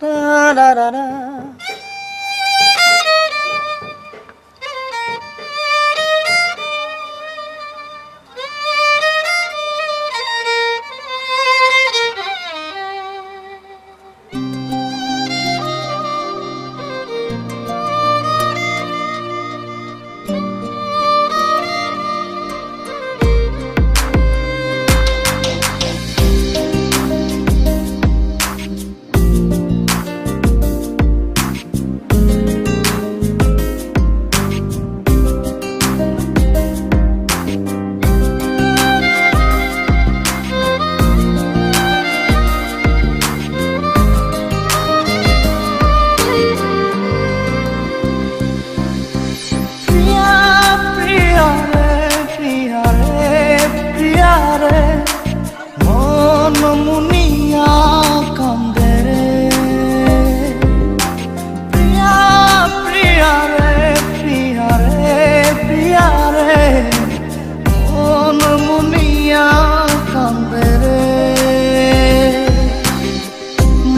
Da da da da.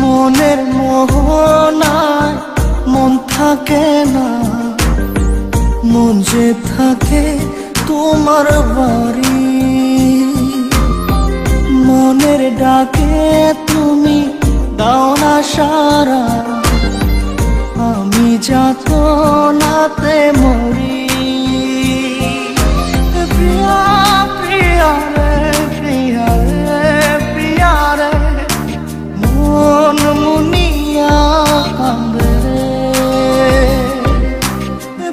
মনের মোহনায় মন থাকে না, মন যে থাকে তোমার বাড়ি। মনের ডাকে তুমি দাও না সারা, আমি যাত নাতে মরি। প্রিয়া প্রিয়া রে প্রিয়া রে প্রিয়া রে, মন মুনিয়া কান্দে রে।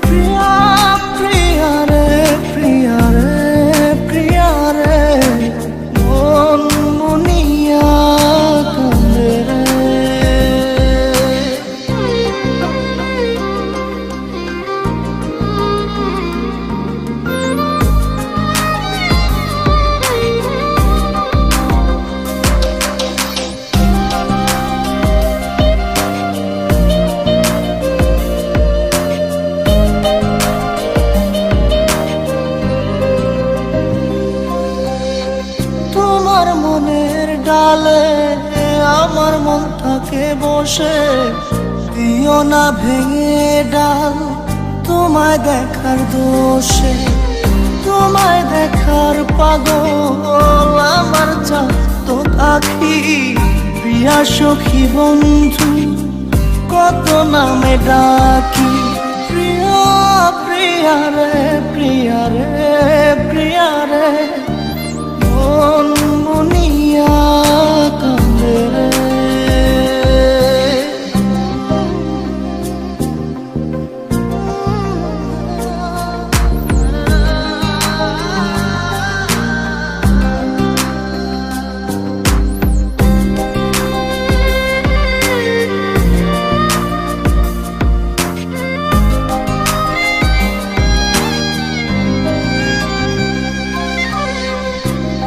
প্রিয়া প্রিয়া রে প্রিয়া রে প্রিয়া রে, মন মুনিয়া কান্দে রে। তোমার মনের ডালে আমার মন থাকে বসে, দিও না ভেঙে ডাল তোমায় দেখার দোষে। তোমায় দেখার পাগল আমার চাঁদ আখি, প্রিয়া সখী বন্ধু কত নামে ডাকি। প্রিয়া প্রিয়া রে প্রিয়া রে প্রিয়া রে, মন মুনিয়া কান্দে রে।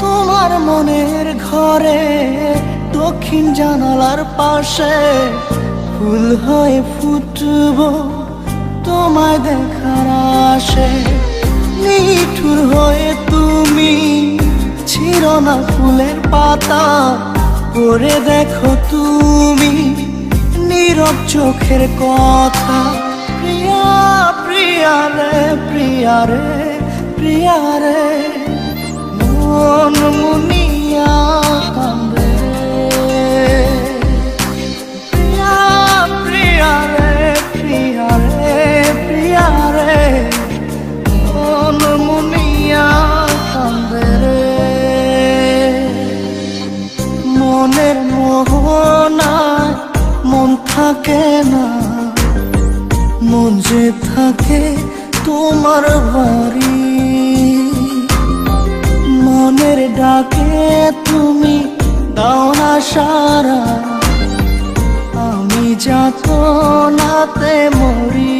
তোমার মনের ঘরে দক্ষিণ জানালার পাশে ফুল হয়ে ফুটব তোমায় দেখার আশে। নিঠুর হয়ে তুমি ছিঁড়ো না ফুলের পাতা, করে দেখো তুমি নীরব চোখের কথা। প্রিয়া প্রিয়া রে প্রিয়া রে প্রিয়া রে, মন মুনিয়া কান্দে রে। প্রিয়া প্রিয়া রে প্রিয়া রে প্রিয়া রে, মন মুনিয়া কান্দে রে। মনের মোহনায় মন থাকে না, মন যে থাকে তোমার বাড়ি। মনের ডাকে তুমি দাও না সারা, আমি যাত নাতে মরি।